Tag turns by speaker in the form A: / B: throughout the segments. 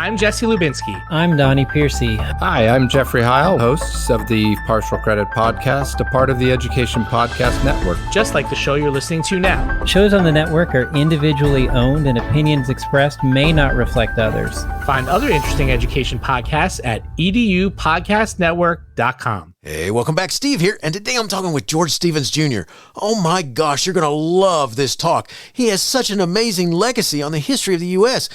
A: I'm Jesse Lubinsky.
B: I'm Donnie Piercy.
C: Hi, I'm Jeffrey Heil, hosts of the Partial Credit Podcast, a part of the Education Podcast Network.
A: Just like the show you're listening to now.
B: Shows on the network are individually owned and opinions expressed may not reflect others.
A: Find other interesting education podcasts at edupodcastnetwork.com.
D: Hey, welcome back. Steve here, and today I'm talking with George Stevens Jr. Oh my gosh, you're going to love this talk. He has such an amazing legacy on the history of the U.S.,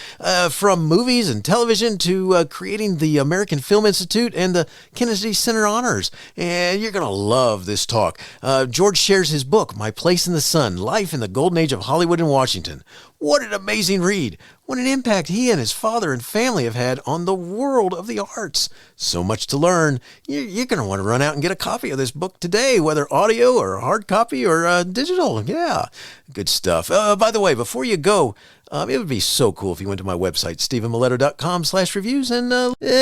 D: from movies and television to creating the American Film Institute and the Kennedy Center Honors. And you're going to love this talk. George shares his book, My Place in the Sun, Life in the Golden Age of Hollywood and Washington. What an amazing read. What an impact he and his father and family have had on the world of the arts. So much to learn. You're going to want to run out and get a copy of this book today, whether audio or hard copy or digital. Yeah, good stuff. By the way, before you go, it would be so cool if you went to my website, stephenmiletto.com/reviews, and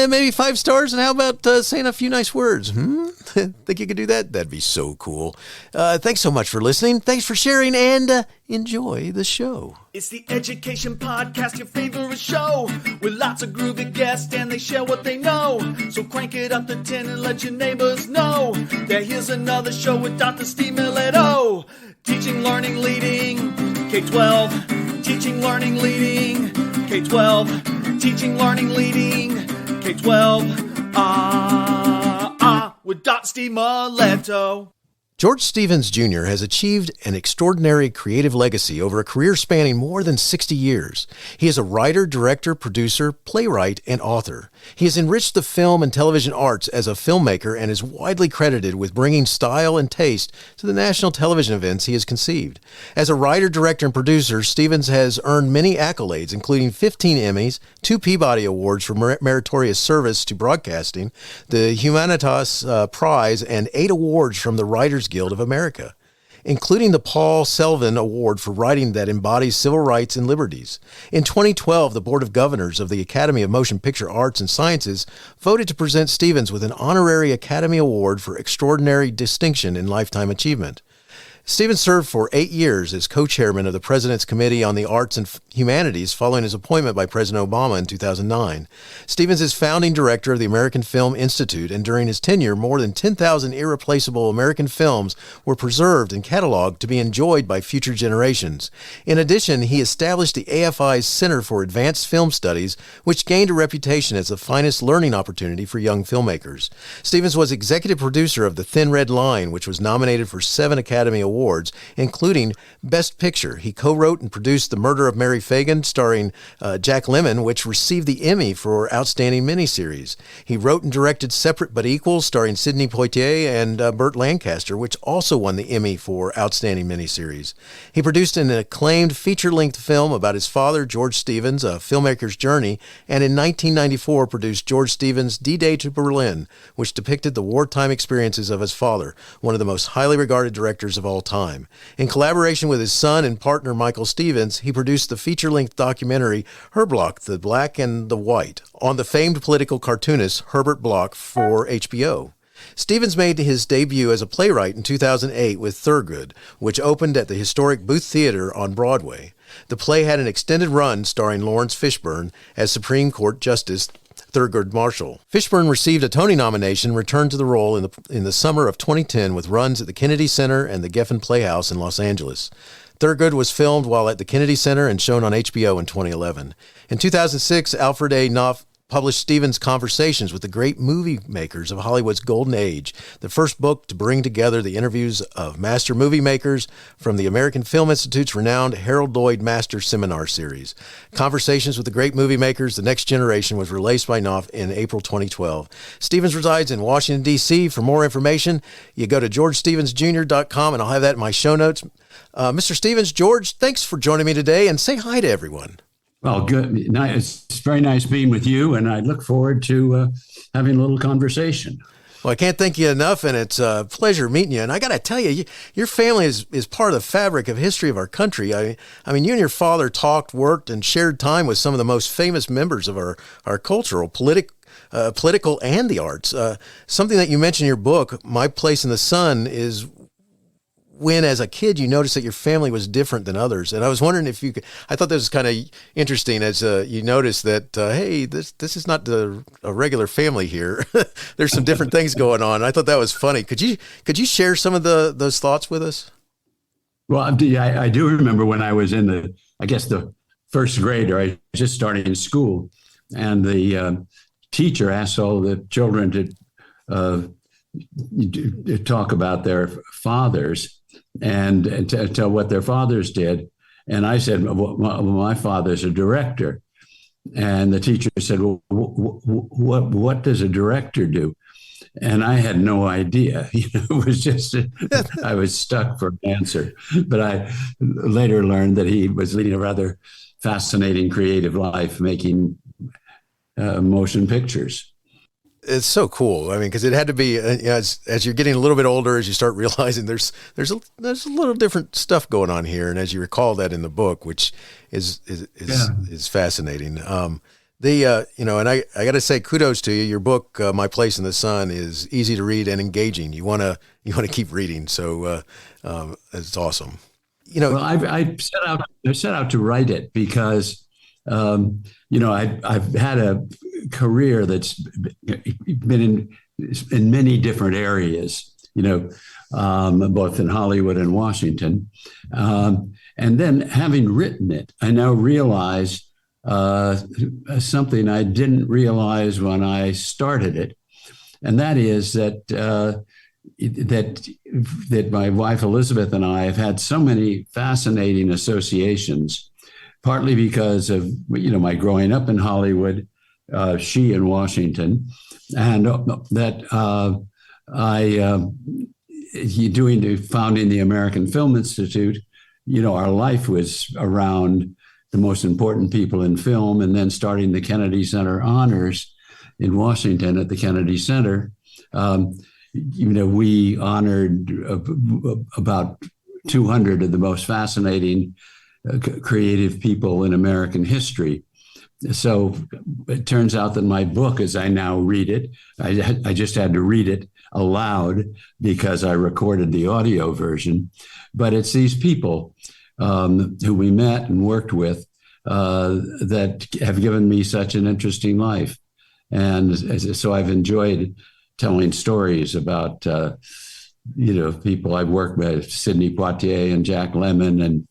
D: maybe 5 stars, and how about saying a few nice words? Think you could do that? That'd be so cool. Thanks so much for listening. Thanks for sharing, and enjoy the show.
E: It's the Education Podcast, your favorite show, with lots of groovy guests, and they share what they know. So crank it up to 10 and let your neighbors know that here's another show with Dr. Steve Miletto. Teaching, learning, leading K12. Teaching, learning, leading K12. Teaching, learning, leading K12. With Dr. Steve Miletto.
D: George Stevens Jr. has achieved an extraordinary creative legacy over a career spanning more than 60 years. He is a writer, director, producer, playwright, and author. He has enriched the film and television arts as a filmmaker and is widely credited with bringing style and taste to the national television events he has conceived. As a writer, director, and producer, Stevens has earned many accolades, including 15 Emmys, 2 Peabody Awards for Meritorious Service to Broadcasting, the Humanitas Prize, and 8 awards from the Writers Guild of America, including the Paul Selvin Award for writing that embodies civil rights and liberties. In 2012, the Board of Governors of the Academy of Motion Picture Arts and Sciences voted to present Stevens with an Honorary Academy Award for extraordinary distinction in lifetime achievement. Stevens served for 8 years as co-chairman of the President's Committee on the Arts and Humanities following his appointment by President Obama in 2009. Stevens is founding director of the American Film Institute, and during his tenure, more than 10,000 irreplaceable American films were preserved and cataloged to be enjoyed by future generations. In addition, he established the AFI's Center for Advanced Film Studies, which gained a reputation as the finest learning opportunity for young filmmakers. Stevens was executive producer of The Thin Red Line, which was nominated for 7 Academy Awards, including Best Picture. He co-wrote and produced The Murder of Mary Fagan, starring Jack Lemmon, which received the Emmy for Outstanding Miniseries. He wrote and directed Separate But Equal, starring Sidney Poitier and Burt Lancaster, which also won the Emmy for Outstanding Miniseries. He produced an acclaimed feature-length film about his father, George Stevens, a filmmaker's journey, and in 1994 produced George Stevens' D-Day to Berlin, which depicted the wartime experiences of his father, one of the most highly regarded directors of all time. In collaboration with his son and partner Michael Stevens, he produced the feature-length documentary Her Block, The Black and the White, on the famed political cartoonist Herbert Bloch for HBO. Stevens made his debut as a playwright in 2008 with Thurgood, which opened at the historic Booth Theater on Broadway. The play had an extended run starring Lawrence Fishburne as Supreme Court Justice Thurgood Marshall. Fishburne received a Tony nomination and returned to the role in the summer of 2010 with runs at the Kennedy Center and the Geffen Playhouse in Los Angeles. Thurgood was filmed while at the Kennedy Center and shown on HBO in 2011. In 2006, Alfred A. Knopf published Stevens' Conversations with the Great Movie Makers of Hollywood's Golden Age, the first book to bring together the interviews of master movie makers from the American Film Institute's renowned Harold Lloyd Master Seminar Series. Conversations with the Great Movie Makers, The Next Generation, was released by Knopf in April 2012. Stevens resides in Washington, D.C. For more information, you go to georgestevensjr.com, and I'll have that in my show notes. Mr. Stevens, George, thanks for joining me today, and say hi to everyone.
F: Well, good. It's very nice being with you, and I look forward to having a little conversation.
D: Well, I can't thank you enough, and it's a pleasure meeting you. And I got to tell you, your family is part of the fabric of history of our country. I mean, you and your father talked, worked, and shared time with some of the most famous members of our cultural, political, and the arts. Something that you mentioned in your book, My Place in the Sun, is when as a kid you noticed that your family was different than others. And I was wondering if you could, I thought this was kind of interesting as you noticed that, hey, this is not a regular family here. There's some different things going on. I thought that was funny. Could you share some of those thoughts with us?
F: Well, I do remember when I was in the first grade, or I was just starting in school, and the teacher asked all the children to talk about their fathers and tell what their fathers did. And I said, well, my father's a director. And the teacher said, well, what does a director do? And I had no idea. It was just, I was stuck for an answer. But I later learned that he was leading a rather fascinating creative life, making motion pictures.
D: It's so cool. I mean, because it had to be as you're getting a little bit older, as you start realizing there's a little different stuff going on here, and as you recall that in the book, which is fascinating. And I got to say kudos to you. Your book, My Place in the Sun, is easy to read and engaging. You want to keep reading, so it's awesome.
F: Well, I set out to write it because I've had a career that's been in many different areas, both in Hollywood and Washington. And then having written it, I now realize something I didn't realize when I started it. And that is that my wife Elizabeth and I have had so many fascinating associations, partly because of my growing up in Hollywood, she in Washington, and that founding the American Film Institute. Our life was around the most important people in film, and then starting the Kennedy Center Honors in Washington at the Kennedy Center. We honored about 200 of the most fascinating creative people in American history. So it turns out that my book, as I now read it, I just had to read it aloud because I recorded the audio version. But it's these people who we met and worked with that have given me such an interesting life. And so I've enjoyed telling stories about, people I've worked with, Sidney Poitier and Jack Lemmon, and,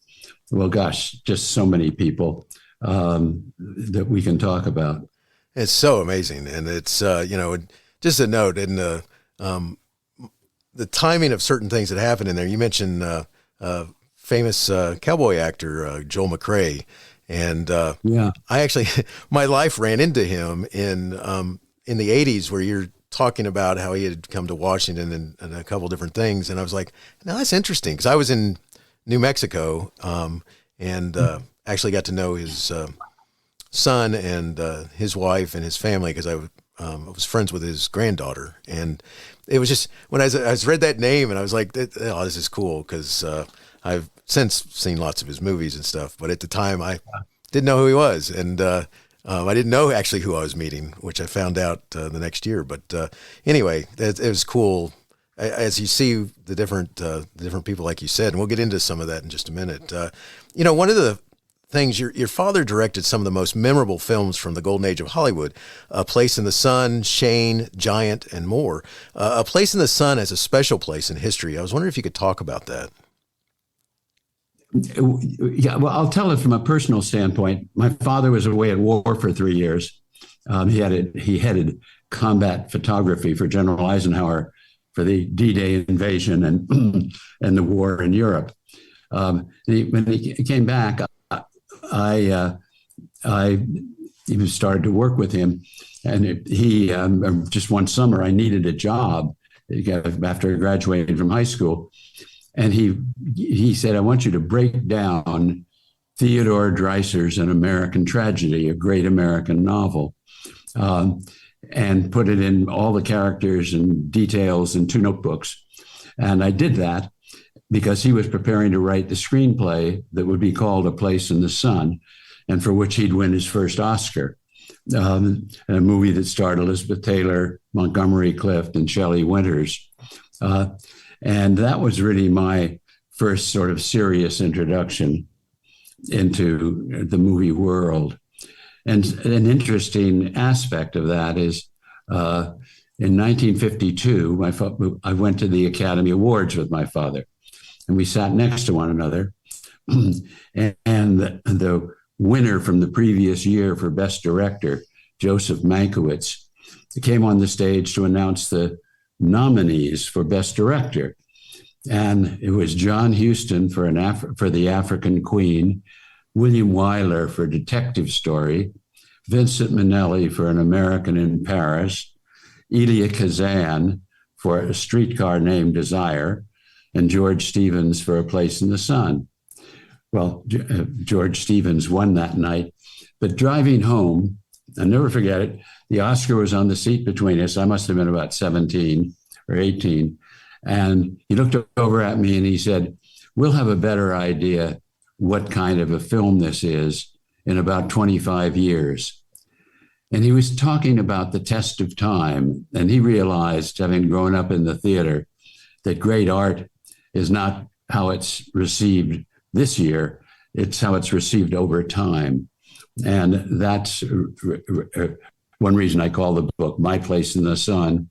F: well, gosh, just so many people that we can talk about.
D: It's so amazing. And it's, just a note in the timing of certain things that happen in there. You mentioned famous cowboy actor, Joel McCrea. And I actually, my life ran into him in the 80s, where you're talking about how he had come to Washington and a couple different things. And I was like, now that's interesting, because I was in New Mexico and actually got to know his son and his wife and his family, because I was friends with his granddaughter. And it was just, when I read that name, and I was like, oh, this is cool, because I've since seen lots of his movies and stuff, but at the time I didn't know who he was. And I didn't know actually who I was meeting, which I found out the next year. But anyway, it was cool. As you see the different people, like you said, and we'll get into some of that in just a minute. One of the things, your father directed some of the most memorable films from the golden age of Hollywood: A Place in the Sun, Shane, Giant, and more. A Place in the Sun has a special place in history. I was wondering if you could talk about that.
F: Yeah, well, I'll tell it from a personal standpoint. My father was away at war for 3 years. He headed combat photography for General Eisenhower for the D-Day invasion and the war in Europe. When he came back, I started to work with him, and just one summer I needed a job after graduating from high school. And he said, I want you to break down Theodore Dreiser's An American Tragedy, a great American novel, and put it in all the characters and details in 2 notebooks. And I did that because he was preparing to write the screenplay that would be called A Place in the Sun, and for which he'd win his first Oscar, a movie that starred Elizabeth Taylor, Montgomery Clift, and Shelley Winters. And that was really my first sort of serious introduction into the movie world. And an interesting aspect of that is in 1952, I went to the Academy Awards with my father, and we sat next to one another. And the winner from the previous year for Best Director, Joseph Mankiewicz, came on the stage to announce the nominees for Best Director. And it was John Huston for The African Queen, William Wyler for Detective Story, Vincent Minnelli for An American in Paris, Elia Kazan for A Streetcar Named Desire, and George Stevens for A Place in the Sun. Well, George Stevens won that night, but driving home, I'll never forget it, the Oscar was on the seat between us. I must have been about 17 or 18. And he looked over at me and he said, "We'll have a better idea what kind of a film this is in about 25 years. And he was talking about the test of time. And he realized, having grown up in the theater, that great art is not how it's received this year, it's how it's received over time. And that's one reason I call the book My Place in the Sun,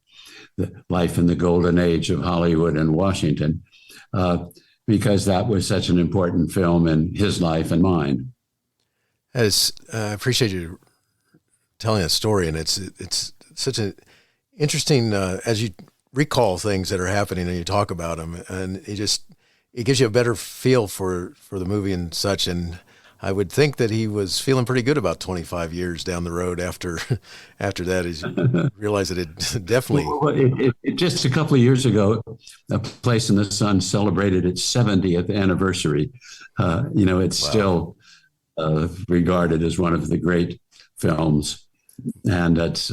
F: the life in the golden age of Hollywood and Washington, because that was such an important film in his life and mine.
D: I appreciate you telling that story, and it's such an interesting, as you recall things that are happening and you talk about them, and it gives you a better feel for the movie and such. And I would think that he was feeling pretty good about 25 years down the road after that. He's realized that it definitely.
F: Well, just a couple of years ago, A Place in the Sun celebrated its 70th anniversary. It's still regarded as one of the great films, and it's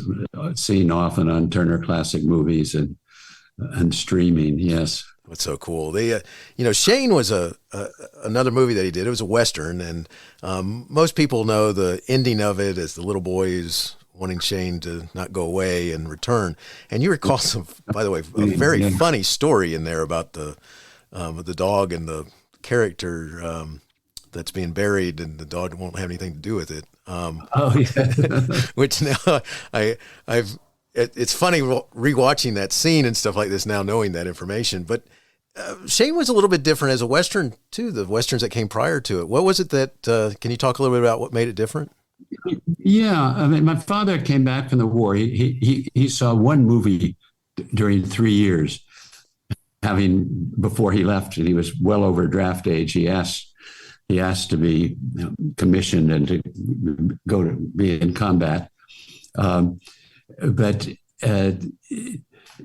F: seen often on Turner Classic Movies and streaming. Yes.
D: What's so cool? Shane was another movie that he did. It was a Western, and most people know the ending of it as the little boy is wanting Shane to not go away and return. And you recall by the way, a very funny story in there about the dog and the character that's being buried, and the dog won't have anything to do with it. Which now it's funny rewatching that scene and stuff like this now, knowing that information. But Shane was a little bit different as a Western too, the Westerns that came prior to it. What was it that, can you talk a little bit about what made it different?
F: Yeah. I mean, my father came back from the war. He saw one movie during 3 years, before he left, and he was well over draft age. He asked to be commissioned and to go to be in combat. But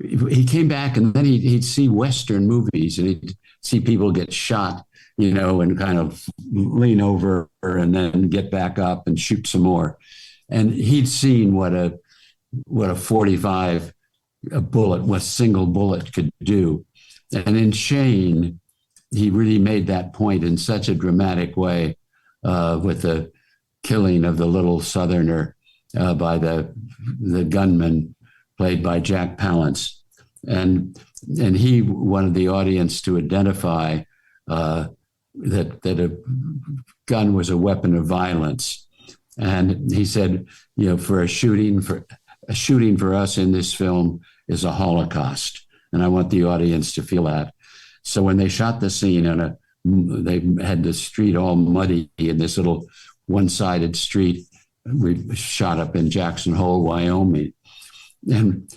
F: he came back, and then he'd see Western movies, and he'd see people get shot, and kind of lean over and then get back up and shoot some more. And he'd seen what a 45 what single bullet could do. And in Shane, he really made that point in such a dramatic way, with the killing of the little Southerner by the gunman played by Jack Palance. And he wanted the audience to identify that a gun was a weapon of violence. And he said, a shooting for us in this film is a Holocaust. And I want the audience to feel that. So when they shot the scene they had the street all muddy in this little one-sided street. We shot up in Jackson Hole, Wyoming. And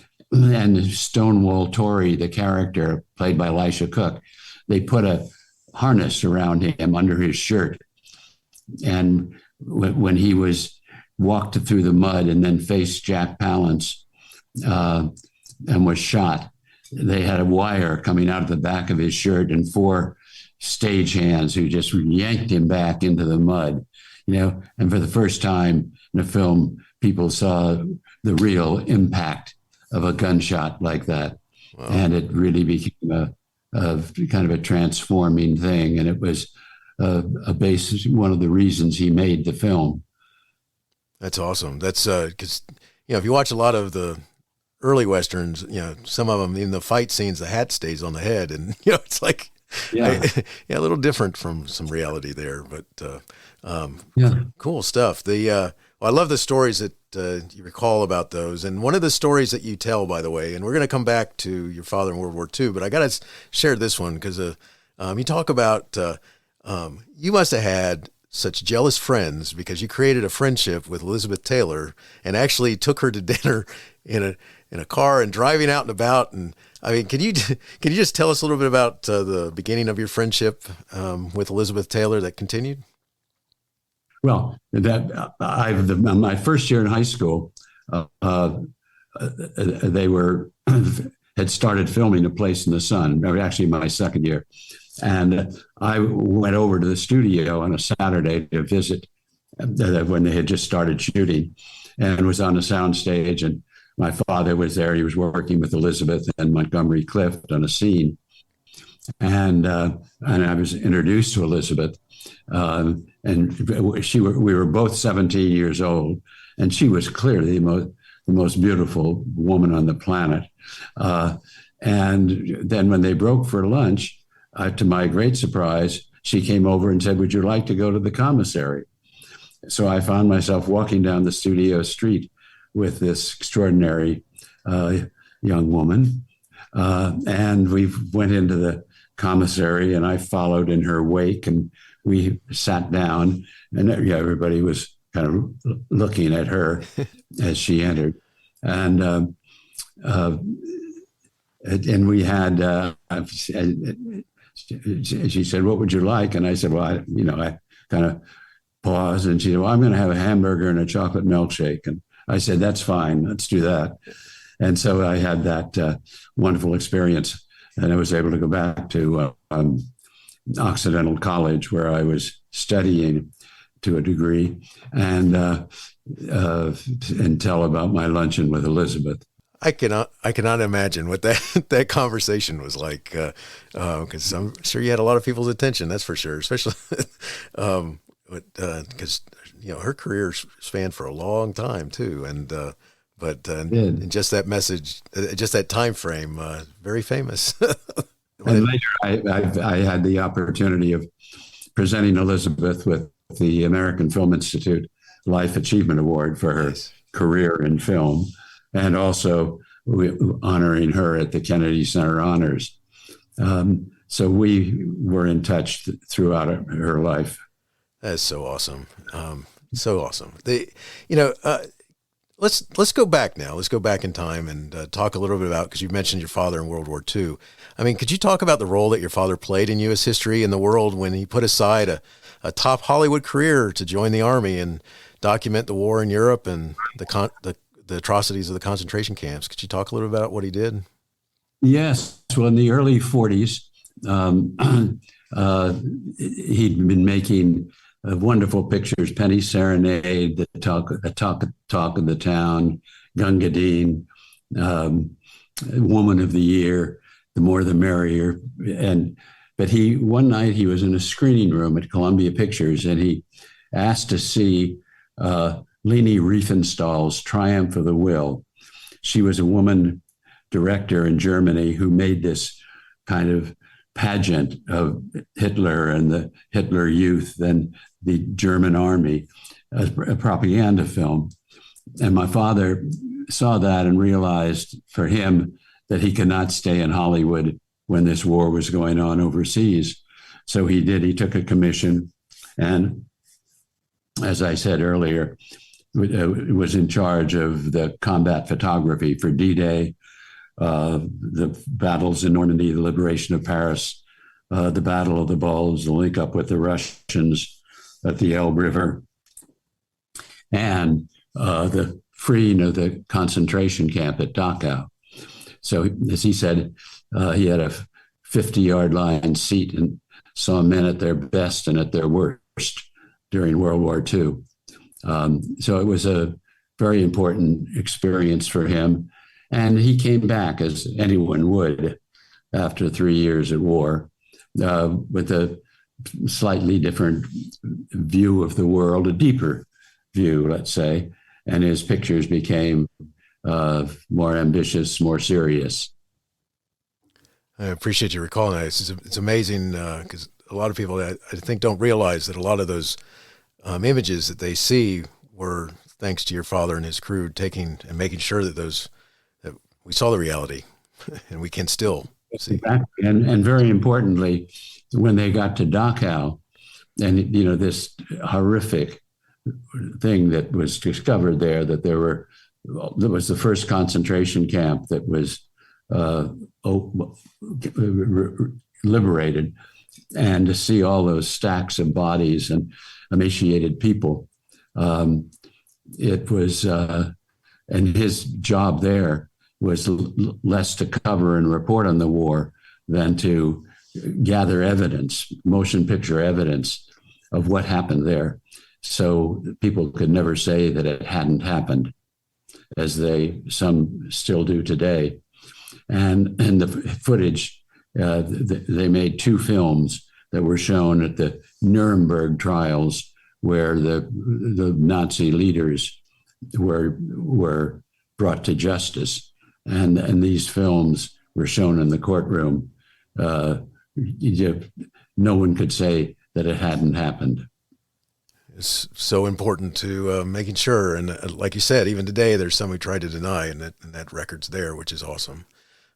F: Stonewall Tory, the character played by Elisha Cook, they put a harness around him under his shirt. And when he walked through the mud and then faced Jack Palance and was shot, they had a wire coming out of the back of his shirt and 4 stagehands who just yanked him back into the mud. And for the first time in a film, people saw the real impact of a gunshot like that. Wow. And it really became a kind of a transforming thing. And it was a basis, one of the reasons he made the film.
D: That's awesome. That's because, if you watch a lot of the early Westerns, some of them in the fight scenes, the hat stays on the head. And, it's like
F: Yeah.
D: Yeah, a little different from some reality there, but
F: Yeah.
D: cool stuff. Well, I love the stories that you recall about those. And one of the stories that you tell, by the way, and we're going to come back to your father in World War II, but I got to share this one because you talk about you must have had such jealous friends because you created a friendship with Elizabeth Taylor and actually took her to dinner in a car and driving out and about. And I mean, can you just tell us a little bit about the beginning of your friendship with Elizabeth Taylor that continued?
F: Well, my first year in high school, they had started filming A Place in the Sun. Actually, my second year, and I went over to the studio on a Saturday to visit when they had just started shooting, and was on a sound stage. And my father was there. He was working with Elizabeth and Montgomery Clift on a scene, and I was introduced to Elizabeth. And we were both 17 years old, and she was clearly the most beautiful woman on the planet. And then when they broke for lunch, to my great surprise, she came over and said, "Would you like to go to the commissary?" So I found myself walking down the studio street with this extraordinary young woman, and we went into the commissary, and I followed in her wake, and we sat down, and everybody was kind of looking at her as she entered, and we had. She said, "What would you like?" And I said, "Well, I kind of paused, and she said, 'Well, I'm going to have a hamburger and a chocolate milkshake.' And I said, 'That's fine. Let's do that.' And so I had that wonderful experience, and I was able to go back to Occidental College, where I was studying to a degree, and tell about my luncheon with Elizabeth.
D: I cannot imagine what that conversation was like, because I'm sure you had a lot of people's attention. That's for sure, especially because her career spanned for a long time too, and just that message, just that time frame, very famous.
F: And later, I had the opportunity of presenting Elizabeth with the American Film Institute Life Achievement Award for her career in film, and also honoring her at the Kennedy Center Honors. So we were in touch throughout her life.
D: That's so awesome. So awesome. Let's go back now. Let's go back in time and talk a little bit about, because you mentioned your father in World War II. I mean, could you talk about the role that your father played in U.S. history and the world when he put aside a top Hollywood career to join the Army and document the war in Europe and the atrocities of the concentration camps? Could you talk a little bit about what he did?
F: Yes. Well, in the early 40s, he'd been making wonderful pictures: Penny Serenade, the talk of the Town, Gunga Din, Woman of the Year, The More the Merrier. But one night he was in a screening room at Columbia Pictures, and he asked to see Leni Riefenstahl's Triumph of the Will. She was a woman director in Germany who made this kind of pageant of Hitler and the Hitler Youth and the German army as a propaganda film. And my father saw that and realized for him that he could not stay in Hollywood when this war was going on overseas. So he took a commission, and as I said earlier, was in charge of the combat photography for D-Day, the battles in Normandy, the liberation of Paris, the Battle of the Bulge, the link up with the Russians at the Elbe River, and the freeing of the concentration camp at Dachau. So, as he said, he had a 50-yard line seat and saw men at their best and at their worst during World War II. So it was a very important experience for him. And he came back, as anyone would, after 3 years at war, with a slightly different view of the world, a deeper view, let's say. And his pictures became more ambitious, more serious.
D: I appreciate you recalling that. It's amazing because a lot of people, I think, don't realize that a lot of those images that they see were thanks to your father and his crew taking and making sure that we saw the reality, and we can still see.
F: Exactly. And very importantly, when they got to Dachau, and this horrific thing that was discovered there, that there was the first concentration camp that was liberated, and to see all those stacks of bodies and emaciated people, it was, and his job there was less to cover and report on the war than to gather evidence, motion picture evidence of what happened there. So people could never say that it hadn't happened, as some still do today. And the footage, they made 2 films that were shown at the Nuremberg trials, where the Nazi leaders were brought to justice. And these films were shown in the courtroom. No one could say that it hadn't happened.
D: It's so important to making sure. And like you said, even today, there's some who try to deny, and that record's there, which is awesome,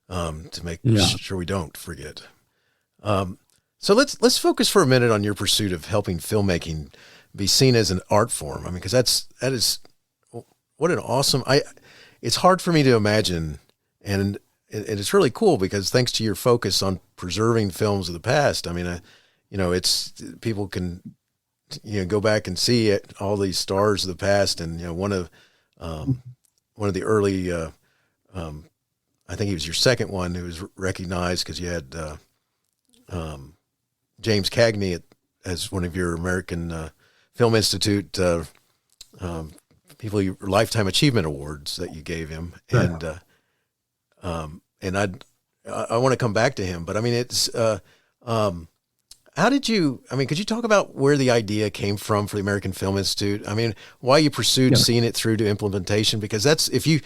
D: to make sure we don't forget. So let's focus for a minute on your pursuit of helping filmmaking be seen as an art form. I mean, because that is what an awesome. It's hard for me to imagine, and it's really cool because thanks to your focus on preserving films of the past. I mean, it's people can go back and see it, all these stars of the past, and one of the early. I think he was your second one who was recognized because you had James Cagney as one of your American Film Institute Lifetime Achievement Awards that you gave him, and I want to come back to him, but I mean it's how did you? I mean, could you talk about where the idea came from for the American Film Institute? I mean, why you pursued seeing it through to implementation? Because that's if you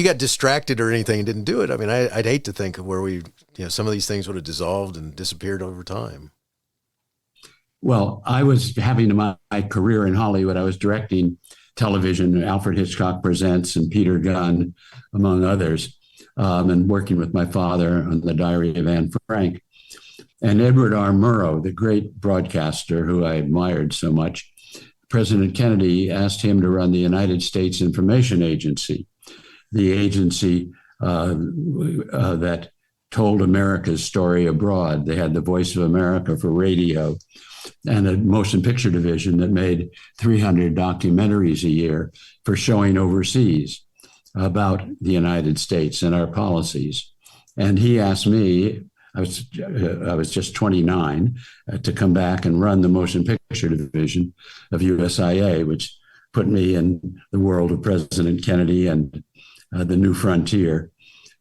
D: got distracted or anything and didn't do it. I mean, I'd hate to think of where some of these things would have dissolved and disappeared over time.
F: Well, I was having my career in Hollywood. I was directing television, Alfred Hitchcock Presents and Peter Gunn, among others, and working with my father on The Diary of Anne Frank. And Edward R. Murrow, the great broadcaster who I admired so much, President Kennedy asked him to run the United States Information Agency, the agency that told America's story abroad. They had the Voice of America for radio and a motion picture division that made 300 documentaries a year for showing overseas about the United States and our policies. And he asked me, I was just 29, to come back and run the motion picture division of USIA, which put me in the world of President Kennedy and the New Frontier,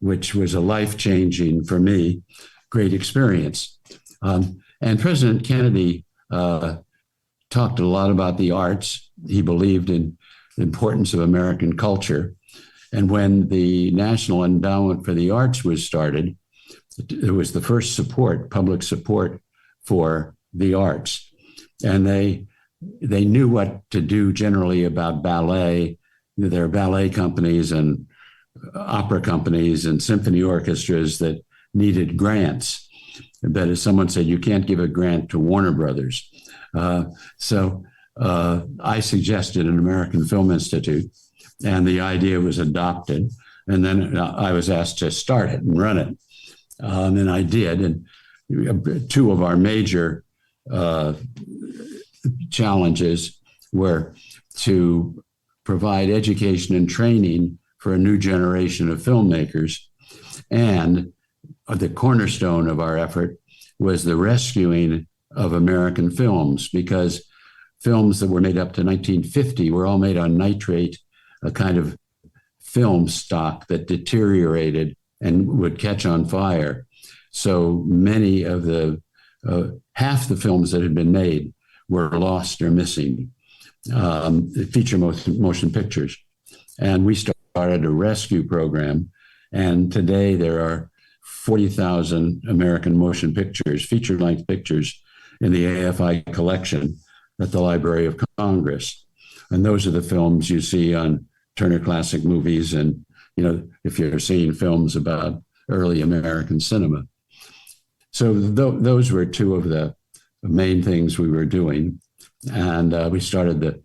F: which was a life-changing, for me, great experience. And President Kennedy talked a lot about the arts. He believed in the importance of American culture. And when the National Endowment for the Arts was started, it was the first public support for the arts. And they knew what to do generally about ballet. There are ballet companies and opera companies and symphony orchestras that needed grants. But as someone said, you can't give a grant to Warner Brothers. So I suggested an American Film Institute, and the idea was adopted. And then I was asked to start it and run it. And I did. And 2 of our major challenges were to provide education and training for a new generation of filmmakers. And the cornerstone of our effort was the rescuing of American films, because films that were made up to 1950 were all made on nitrate, a kind of film stock that deteriorated and would catch on fire. So many of half the films that had been made were lost or missing, feature motion pictures. And we started a rescue program. And today there are 40,000 American motion pictures, feature-length pictures, in the AFI collection at the Library of Congress. And those are the films you see on Turner Classic Movies, and if you're seeing films about early American cinema. So those were two of the main things we were doing. And we started the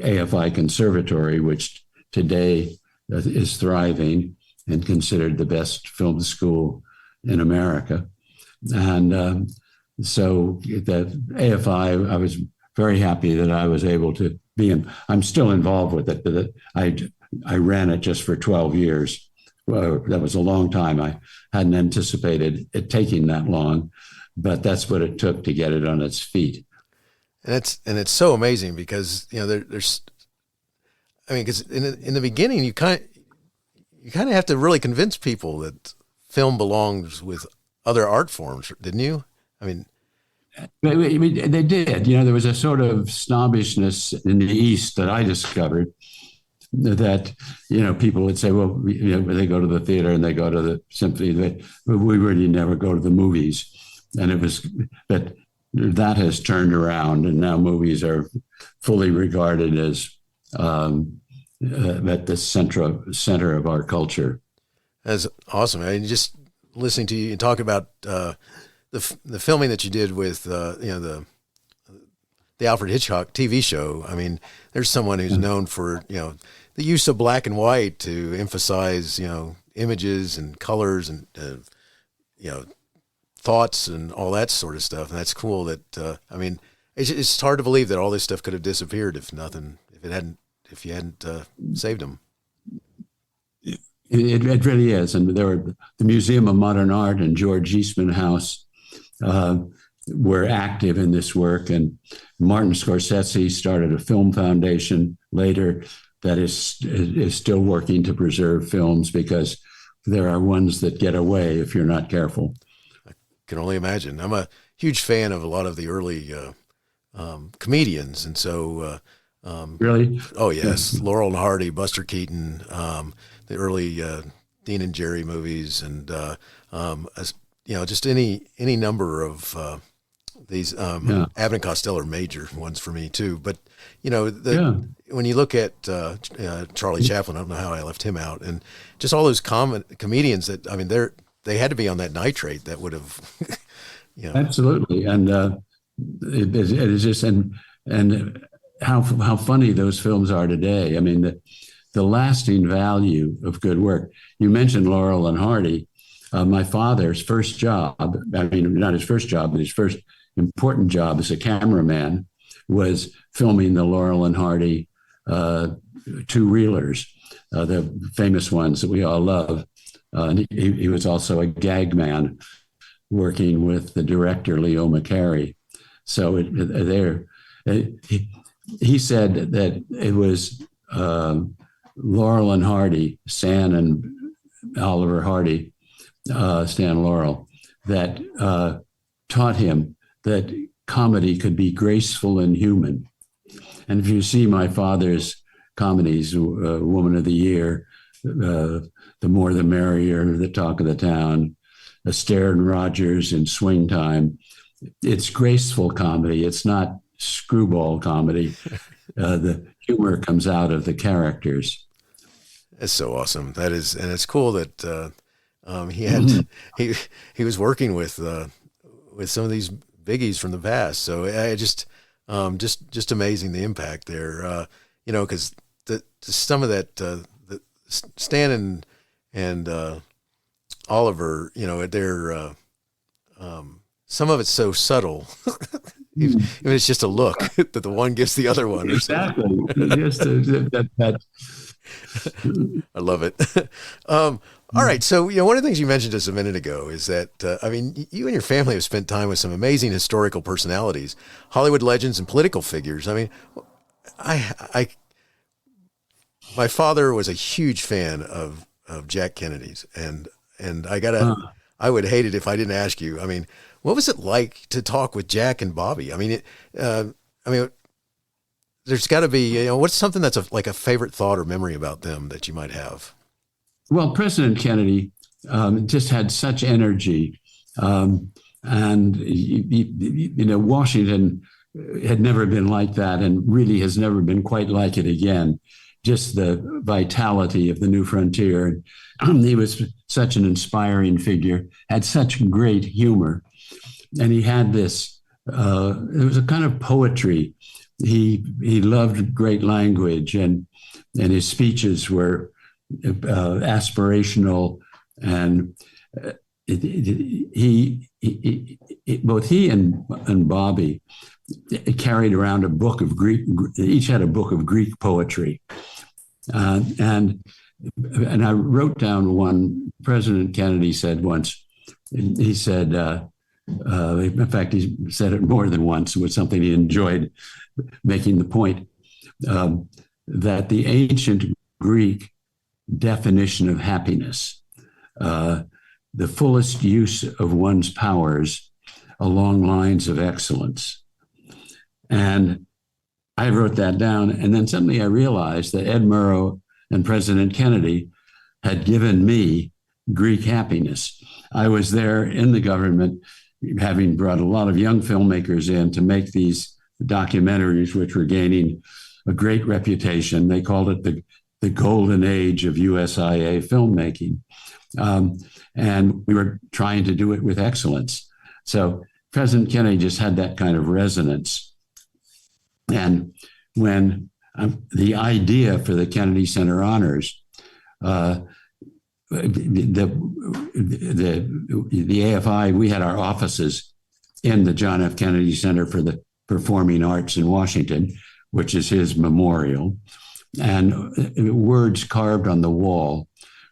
F: AFI Conservatory, which today is thriving and considered the best film school in America. And so the AFI, I was very happy that I was able to be in. I'm still involved with it, but I ran it just for 12 years. Well, that was a long time. I hadn't anticipated it taking that long, but that's what it took to get it on its feet.
D: And it's so amazing because there's, because in the beginning you kind of have to really convince people that film belongs with other art forms, didn't you?
F: They did. There was a sort of snobbishness in the East that I discovered, that people would say, well, they go to the theater and they go to the symphony, but we really never go to the movies. And it was that has turned around, and now movies are fully regarded as at the center of our culture.
D: That's awesome. Just listening to you talk about the filming that you did with the Alfred Hitchcock TV show. There's someone who's known for the use of black and white to emphasize images and colors and thoughts and all that sort of stuff. And that's cool. That it's hard to believe that all this stuff could have disappeared if you hadn't saved them.
F: It really is. And there were the Museum of Modern Art and George Eastman House were active in this work. And Martin Scorsese started a film foundation later that is still working to preserve films, because there are ones that get away if you're not careful.
D: I can only imagine. I'm a huge fan of a lot of the early comedians. And so...
F: really?
D: Oh, yes. Laurel and Hardy, Buster Keaton, the early Dean and Jerry movies, and just any number of these. Abbott and Costello are major ones for me too. But when you look at Charlie Chaplin, I don't know how I left him out, and just all those comedians that they had to be on that nitrate that would have.
F: Absolutely, and it is just and how funny those films are today. The lasting value of good work. You mentioned Laurel and Hardy. My father's first job, not his first job, but his first important job as a cameraman, was filming the Laurel and Hardy two-reelers, the famous ones that we all love. And he was also a gag man working with the director, Leo McCarey. So he said that it was Laurel and Hardy, Stan and Oliver Hardy, Stan Laurel, that taught him that comedy could be graceful and human. And if you see my father's comedies, Woman of the Year, The More the Merrier, The Talk of the Town, Astaire and Rogers in Swing Time, it's graceful comedy. It's not screwball comedy. The humor comes out of the characters.
D: That's so awesome. That is, and it's cool that he was working with some of these biggies from the past. So I just amazing the impact there. Because some of that Stan and Oliver, they're some of it's so subtle. Even it's just a look that the one gives the other one.
F: Exactly.
D: I love it. All right. So, one of the things you mentioned just a minute ago is that, you and your family have spent time with some amazing historical personalities, Hollywood legends and political figures. My father was a huge fan of Jack Kennedy's, and I would hate it if I didn't ask you. What was it like to talk with Jack and Bobby? There's got to be, what's something that's like a favorite thought or memory about them that you might have?
F: Well, President Kennedy just had such energy. And, Washington had never been like that and really has never been quite like it again. Just the vitality of the new frontier. He was such an inspiring figure, had such great humor. And he had this, it was a kind of poetry. He loved great language, and his speeches were aspirational, and both he and Bobby carried around a book of Greek. Each had a book of Greek poetry, and I wrote down one. President Kennedy said once. He said, in fact, he said it more than once. It was something he enjoyed, making the point that the ancient Greek definition of happiness, the fullest use of one's powers along lines of excellence. And I wrote that down, and then suddenly I realized that Ed Murrow and President Kennedy had given me Greek happiness. I was there in the government, having brought a lot of young filmmakers in to make these documentaries, which were gaining a great reputation. They called it the golden age of USIA filmmaking. And we were trying to do it with excellence. So President Kennedy just had that kind of resonance. And when the idea for the Kennedy Center Honors, the AFI, we had our offices in the John F. Kennedy Center for the Performing Arts in Washington, which is his memorial, and words carved on the wall.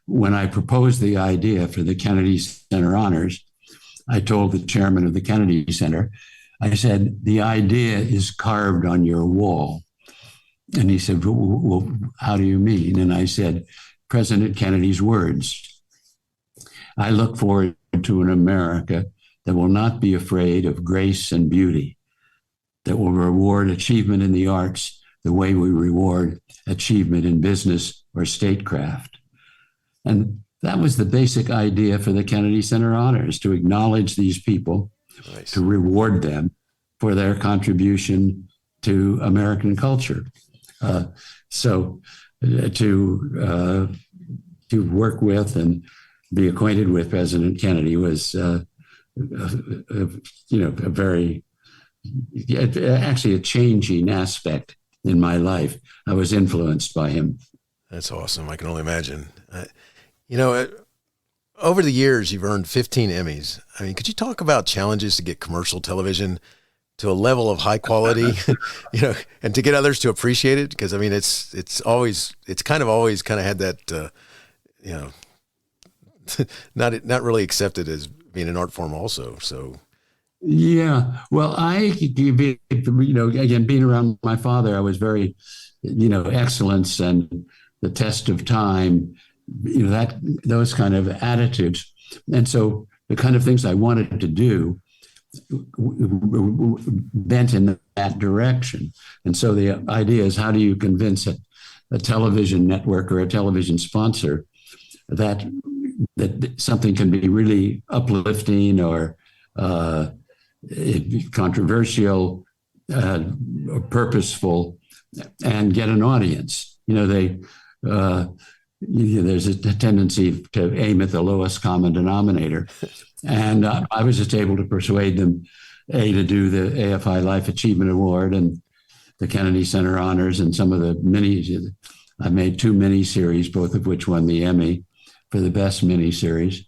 F: When I proposed the idea for the Kennedy Center Honors, I told the chairman of the Kennedy Center, I said, the idea is carved on your wall. And he said, well, how do you mean? And I said, President Kennedy's words. I look forward to an America that will not be afraid of grace and beauty, that will reward achievement in the arts the way we reward achievement in business or statecraft. And that was the basic idea for the Kennedy Center Honors, to acknowledge these people, nice, to reward them for their contribution to American culture. So to work with and be acquainted with President Kennedy was, actually a changing aspect in my life. I was influenced by him.
D: That's awesome. I can only imagine. Over the years, you've earned 15 Emmys. I mean, could you talk about challenges to get commercial television to a level of high quality, and to get others to appreciate it? Because I mean, it's kind of always had that, not really accepted as being an art form also. So.
F: Yeah. Well, again, being around my father, I was very, excellence and the test of time, those kind of attitudes. And so the kind of things I wanted to do bent in that direction. And so the idea is, how do you convince a television network or a television sponsor that something can be really uplifting or controversial, or purposeful, and get an audience? There's a tendency to aim at the lowest common denominator. And I was just able to persuade them, to do the AFI Life Achievement Award and the Kennedy Center Honors and some of the minis. I made 2 miniseries, both of which won the Emmy for the best miniseries.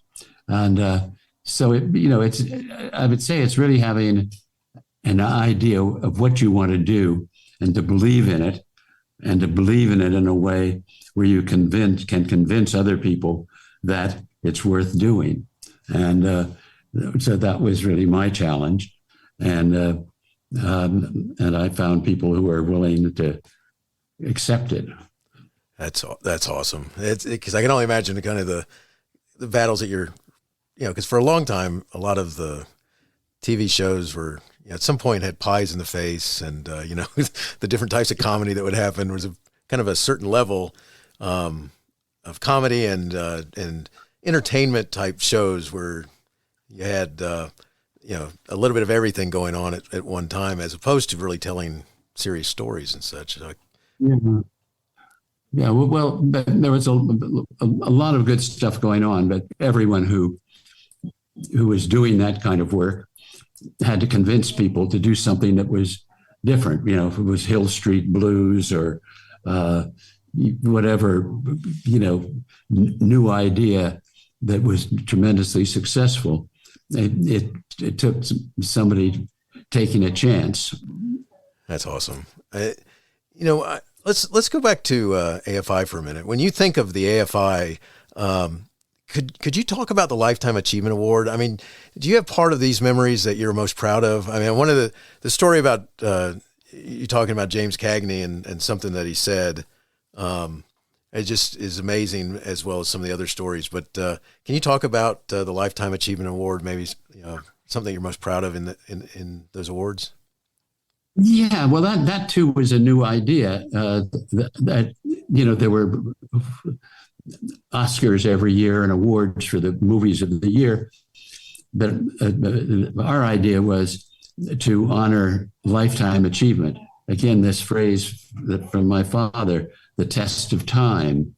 F: And so, I would say it's really having an idea of what you want to do and to believe in it, and to believe in it in a way where you can convince other people that it's worth doing. And so that was really my challenge. And I found people who were willing to accept it.
D: That's awesome. It's because I can only imagine the kind of the battles that you're, because for a long time, a lot of the TV shows were, at some point had pies in the face, and the different types of comedy that would happen was kind of a certain level of comedy and entertainment type shows where you had, a little bit of everything going on at one time, as opposed to really telling serious stories and such.
F: Yeah. Yeah. Well, but there was a lot of good stuff going on, but everyone who was doing that kind of work had to convince people to do something that was different. If it was Hill Street Blues or whatever, new idea that was tremendously successful. It took somebody taking a chance.
D: That's awesome. Let's go back to AFI for a minute. When you think of the AFI, could you talk about the Lifetime Achievement Award? I mean, do you have part of these memories that you're most proud of? I mean, one of the story about you talking about James Cagney and something that he said, it just is amazing, as well as some of the other stories. But can you talk about the Lifetime Achievement Award? Maybe something you're most proud of in those awards.
F: Yeah, well, that too was a new idea. That there were Oscars every year and awards for the movies of the year, but our idea was to honor lifetime achievement. Again, this phrase from my father, the test of time.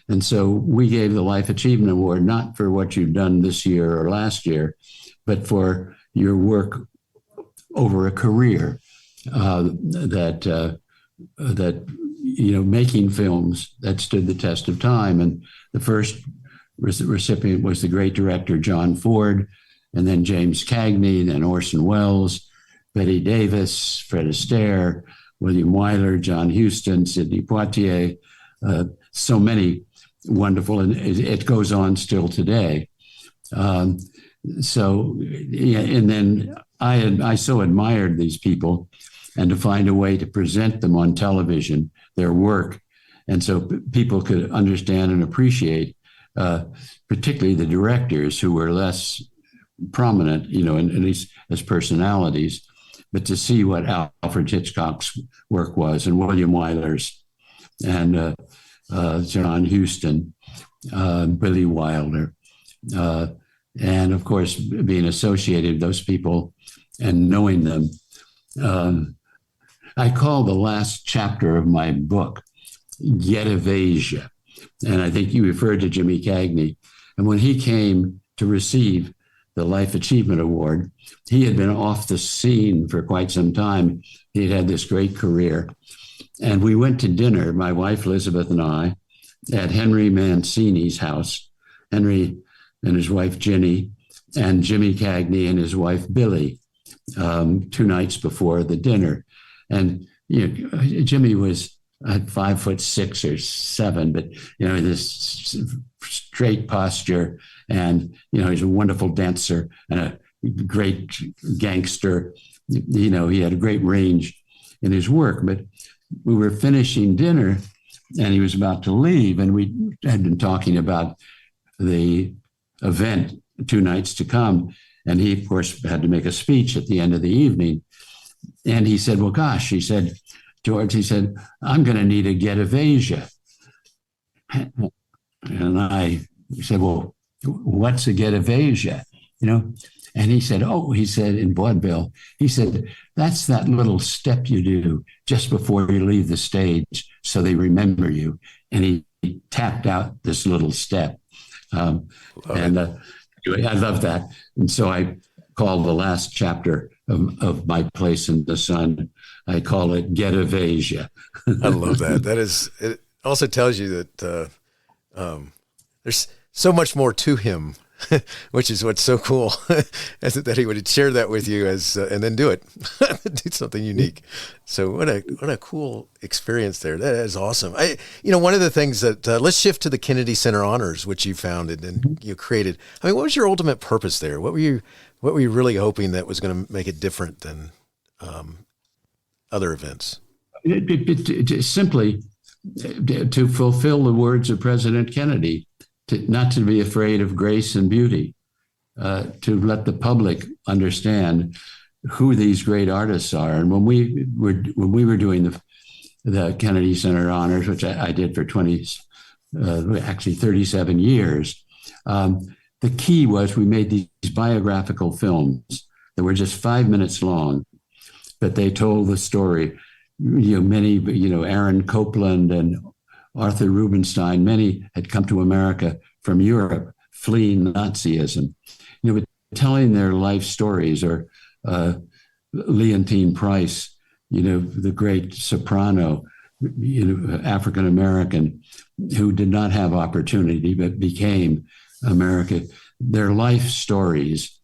F: And so we gave the Life Achievement Award not for what you've done this year or last year, but for your work over a career. That making films that stood the test of time. And the first recipient was the great director John Ford, and then James Cagney, and then Orson Welles, Bette Davis, Fred Astaire, William Wyler, John Huston, Sidney Poitier, so many wonderful, and it goes on still today. And then I so admired these people, and to find a way to present them on television, their work, and so people could understand and appreciate, particularly the directors who were less prominent, at least as personalities, but to see what Alfred Hitchcock's work was, and William Wyler's, and John Huston, Billy Wilder, and of course being associated with those people and knowing them. I call the last chapter of my book Get-Evasia. And I think you referred to Jimmy Cagney. And when he came to receive the Life Achievement Award, he had been off the scene for quite some time. He'd had this great career. And we went to dinner, my wife Elizabeth and I, at Henry Mancini's house. Henry and his wife Ginny, and Jimmy Cagney and his wife Billy, 2 nights before the dinner. And Jimmy was 5'6" or 7, but this straight posture, and he's a wonderful dancer and a great gangster. He had a great range in his work. But we were finishing dinner, and he was about to leave, and we had been talking about the event 2 nights to come. And he, of course, had to make a speech at the end of the evening. And he said, well, gosh, he said, George, he said, I'm going to need a Get-Evasia. And I said, well, what's a Get-Evasia? And he said, in vaudeville, he said, that's that little step you do just before you leave the stage so they remember you. And he tapped out this little step. I love that. And so I call the last chapter of My Place in the Sun, I call it Get-Evasia.
D: I love that. It also tells you that there's so much more to him, which is what's so cool, that he would share that with you and then do it, do something unique. So what a cool experience there. That is awesome. One of the things that let's shift to the Kennedy Center Honors, which you founded and you created. I mean, what was your ultimate purpose there? What were you really hoping that was going to make it different than other events? Simply
F: to fulfill the words of President Kennedy. Not to be afraid of grace and beauty, to let the public understand who these great artists are. And when we were doing the Kennedy Center Honors, which I did for 37 years, The key was we made these biographical films that were just 5 minutes long, but they told the story. Many, Aaron Copland and Arthur Rubinstein, many had come to America from Europe, fleeing Nazism, but telling their life stories, or Leontine Price, the great soprano, African American, who did not have opportunity but became America, their life stories,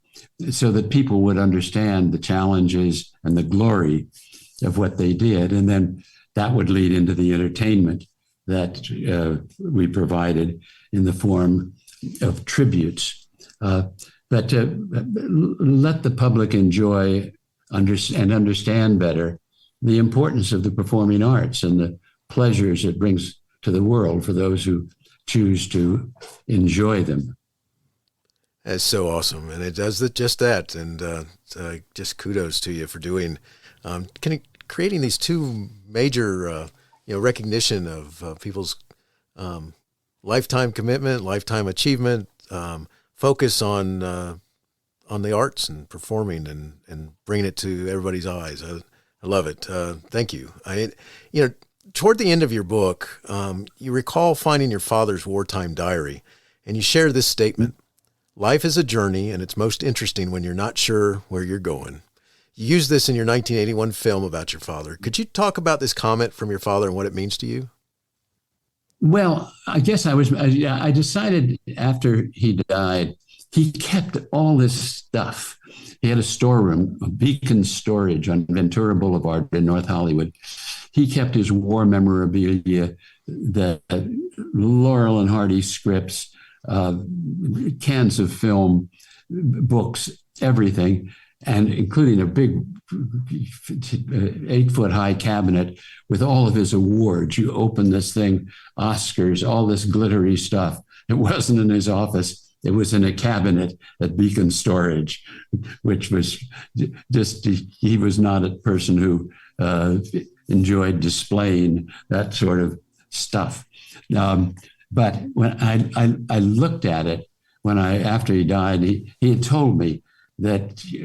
F: so that people would understand the challenges and the glory of what they did. And then that would lead into the entertainment that we provided in the form of tributes. But to let the public enjoy and understand better the importance of the performing arts and the pleasures it brings to the world for those who choose to enjoy them.
D: That's so awesome, and it does just that. And just kudos to you for doing, creating these two major, recognition of people's lifetime commitment, lifetime achievement, focus on the arts and performing and bringing it to everybody's eyes. I love it. Thank you. Toward the end of your book, you recall finding your father's wartime diary, and you share this statement: "Life is a journey, and it's most interesting when you're not sure where you're going." You used this in your 1981 film about your father. Could you talk about this comment from your father and what it means to you?
F: Well, I guess I decided after he died, he kept all this stuff. He had a storeroom, a Beacon Storage on Ventura Boulevard in North Hollywood. He kept his war memorabilia, the Laurel and Hardy scripts, cans of film, books, everything, and including a big 8-foot-high cabinet with all of his awards. You open this thing, Oscars, all this glittery stuff. It wasn't in his office. It was in a cabinet at Beacon Storage, which was just, he was not a person who enjoyed displaying that sort of stuff. But when I looked at it, after he died, he had told me that he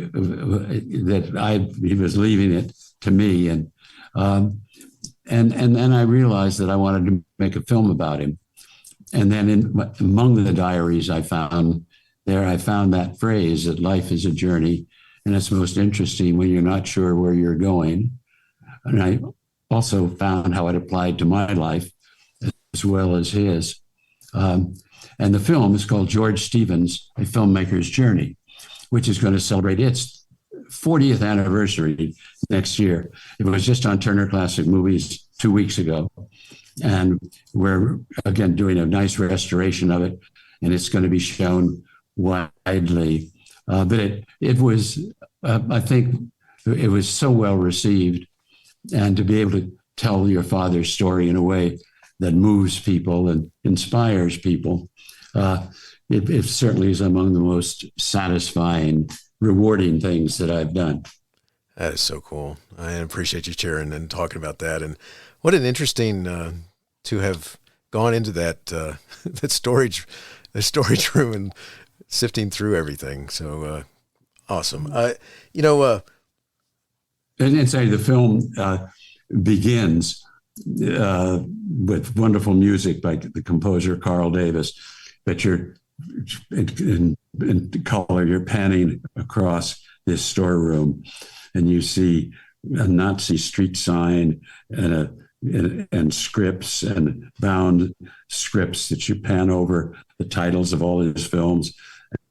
F: was leaving it to me, and then I realized that I wanted to make a film about him. And then among the diaries I found that phrase that life is a journey, and it's most interesting when you're not sure where you're going. And I also found how it applied to my life as well as his. And the film is called George Stevens, A Filmmaker's Journey, which is going to celebrate its 40th anniversary next year. It was just on Turner Classic Movies 2 weeks ago. And we're, again, doing a nice restoration of it, and it's going to be shown widely. But it was, I think, it was so well received. And to be able to tell your father's story in a way that moves people and inspires people, it certainly is among the most satisfying, rewarding things that I've done.
D: That is so cool. I appreciate you sharing and talking about that. And what an interesting to have gone into that that storage room and sifting through everything. So awesome. And
F: say the film begins with wonderful music by the composer Carl Davis, but you're in color, you're panning across this storeroom, and you see a Nazi street sign and scripts and bound scripts that you pan over the titles of all his films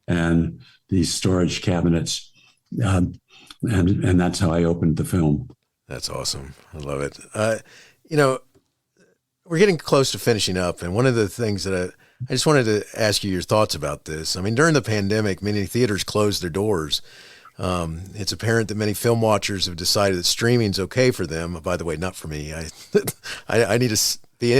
F: and these storage cabinets. And that's how I opened the film.
D: That's awesome. I love it. We're getting close to finishing up. And one of the things that I just wanted to ask you your thoughts about this. I mean, during the pandemic, many theaters closed their doors. It's apparent that many film watchers have decided that streaming is okay for them. By the way, not for me. I need to be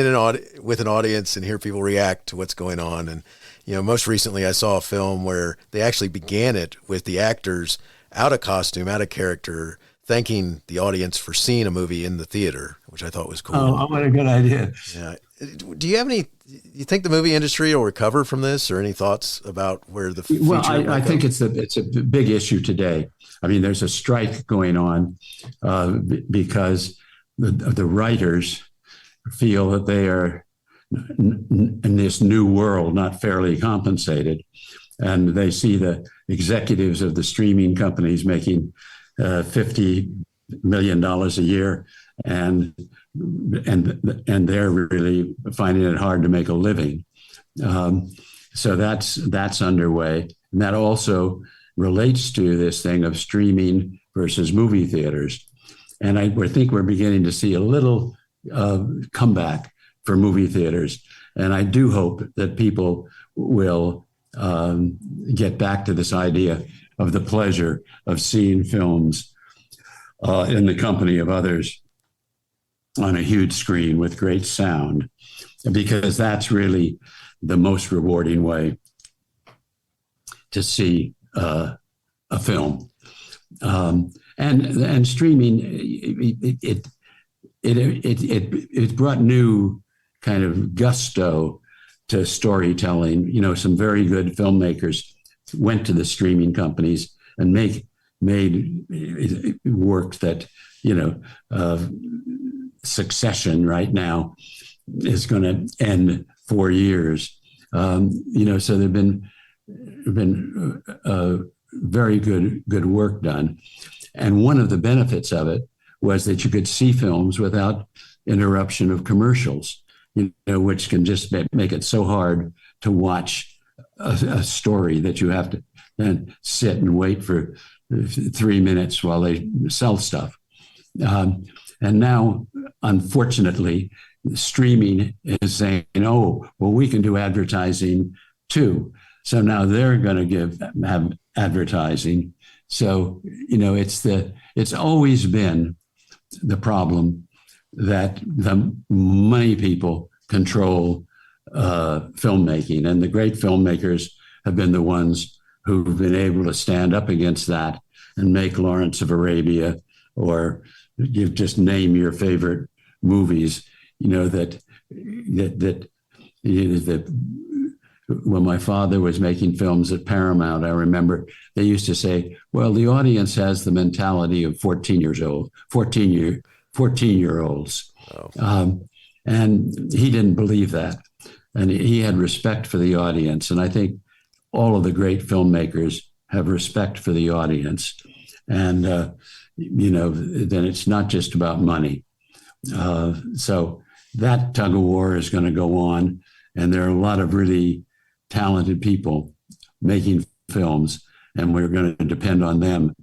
D: with an audience and hear people react to what's going on. And, most recently I saw a film where they actually began it with the actors out of costume, out of character, thanking the audience for seeing a movie in the theater, which I thought was cool.
F: Oh, what a good idea.
D: Yeah. do you have any? You think the movie industry will recover from this, or any thoughts about where the future?
F: Well, I think it's a big issue today. I mean, there's a strike going on because the writers feel that they are in this new world not fairly compensated, and they see the executives of the streaming companies making $50 million a year, and they're really finding it hard to make a living. So that's underway, and that also relates to this thing of streaming versus movie theaters. And I think we're beginning to see a little comeback for movie theaters, and I do hope that people will get back to this idea of the pleasure of seeing films in the company of others on a huge screen with great sound, because that's really the most rewarding way to see a film. And streaming, it brought new kind of gusto to storytelling. You know, some very good filmmakers went to the streaming companies and made work that, you know, Succession right now is going to end 4 years. You know, so there've been very good work done, and one of the benefits of it was that you could see films without interruption of commercials. You know, which can just make it so hard to watch a story that you have to then sit and wait for 3 minutes while they sell stuff. And now, unfortunately, streaming is saying, oh, well, we can do advertising too. So now they're going to have advertising. So, you know, it's always been the problem that the money people control filmmaking, and the great filmmakers have been the ones who've been able to stand up against that and make Lawrence of Arabia, or you just name your favorite movies. You know, that when my father was making films at Paramount, I remember they used to say, well, the audience has the mentality of 14-year-olds. Oh. And he didn't believe that. And he had respect for the audience. And I think all of the great filmmakers have respect for the audience. And, you know, then it's not just about money. So that tug of war is going to go on. And there are a lot of really talented people making films, and we're going to depend on them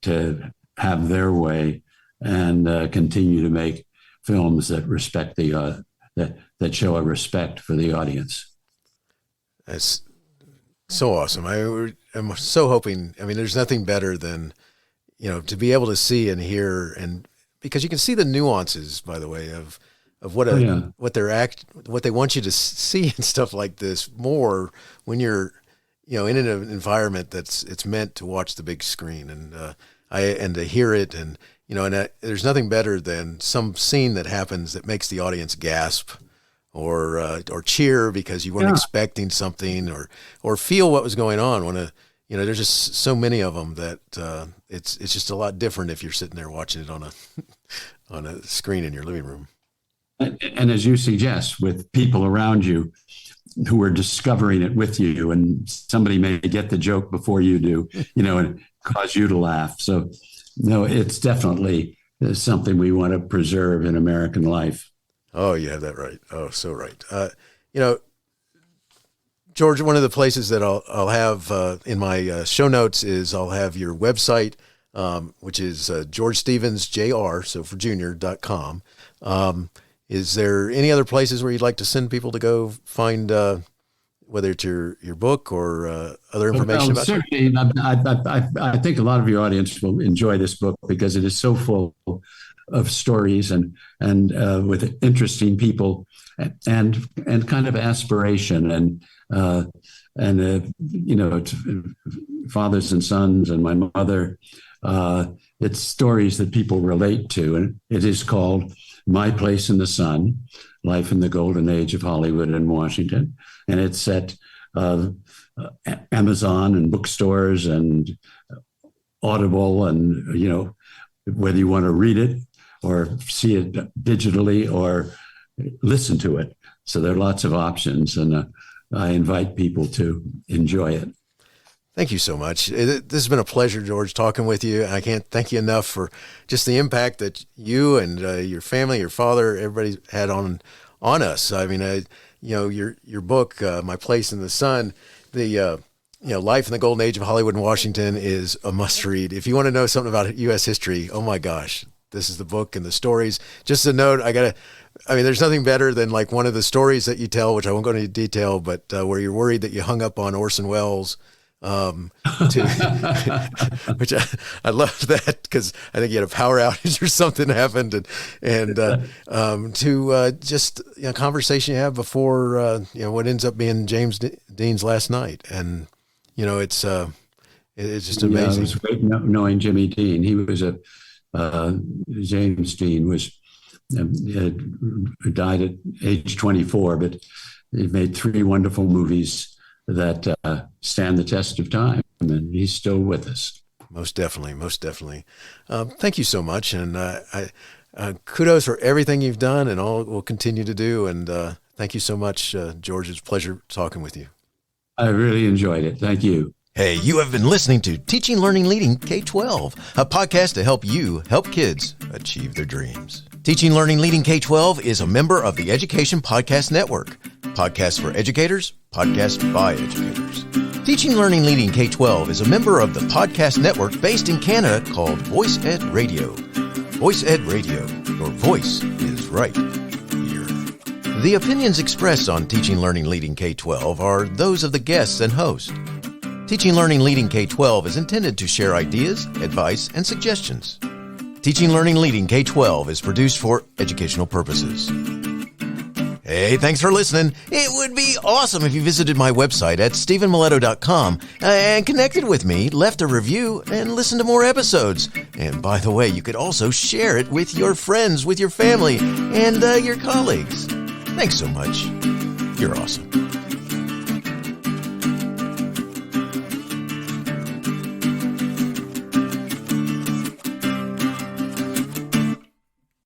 F: to have their way and continue to make films that respect that show a respect for the audience.
D: That's so awesome. I'm so hoping. I mean, there's nothing better than, you know, to be able to see and hear, and because you can see the nuances, by the way, of what what they want you to see and stuff like this more when you're, you know, in an environment it's meant to watch the big screen, and to hear it, and you know, and there's nothing better than some scene that happens that makes the audience gasp or cheer because you weren't expecting something, or feel what was going on. You know, there's just so many of them that it's just a lot different if you're sitting there watching it on a screen in your living room.
F: And as you suggest, with people around you who are discovering it with you, and somebody may get the joke before you do, you know, and cause you to laugh. So, no, it's definitely something we want to preserve in American life.
D: Oh, you have that right. Oh, so right. You know, George, one of the places that I'll have in my show notes is I'll have your website, which is George Stevens, Jr., so for junior.com. Is there any other places where you'd like to send people to go find, whether it's your book or other information about you?
F: Certainly, I think a lot of your audience will enjoy this book because it is so full of stories and with interesting people and kind of aspiration and you know, it's fathers and sons and my mother. It's stories that people relate to, and it is called My Place in the Sun. life in the golden age of Hollywood and Washington. And it's set Amazon and bookstores and Audible, and whether you want to read it or see it digitally or listen to it. So there are lots of options, and I invite people to enjoy it.
D: Thank you so much. This has been a pleasure, George, talking with you. I can't thank you enough for just the impact that you and your family, your father, everybody had on us. I mean, your book, My Place in the Sun, the Life in the Golden Age of Hollywood and Washington is a must read. If you want to know something about U.S. history, oh my gosh, this is the book and the stories. Just a note, there's nothing better than like one of the stories that you tell, which I won't go into detail, but where you're worried that you hung up on Orson Welles. Which I love that, because I think you had a power outage or something happened, and just conversation you have before what ends up being James Dean's last night, and it's just amazing.
F: It was great knowing Jimmy Dean. He was James Dean died at age 24, but he made 3 wonderful movies that stand the test of time, and he's still with us.
D: Most definitely. Thank you so much, and kudos for everything you've done and all we'll continue to do, and thank you so much, George. It's a pleasure talking with you.
F: I really enjoyed it. Thank you.
D: Hey, you have been listening to Teaching Learning Leading K12, a podcast to help you help kids achieve their dreams. Teaching Learning Leading K12 is a member of the Education Podcast Network. Podcasts for educators, podcasts by educators. Teaching Learning Leading K12 is a member of the podcast network based in Canada called Voice Ed Radio. Voice Ed Radio, your voice is right here. The opinions expressed on Teaching Learning Leading K12 are those of the guests and host. Teaching Learning Leading K12 is intended to share ideas, advice, and suggestions. Teaching Learning Leading K12 is produced for educational purposes. Hey, thanks for listening. It would be awesome if you visited my website at stephenmiletto.com and connected with me, left a review, and listened to more episodes. And by the way, you could also share it with your friends, with your family, and your colleagues. Thanks so much. You're awesome.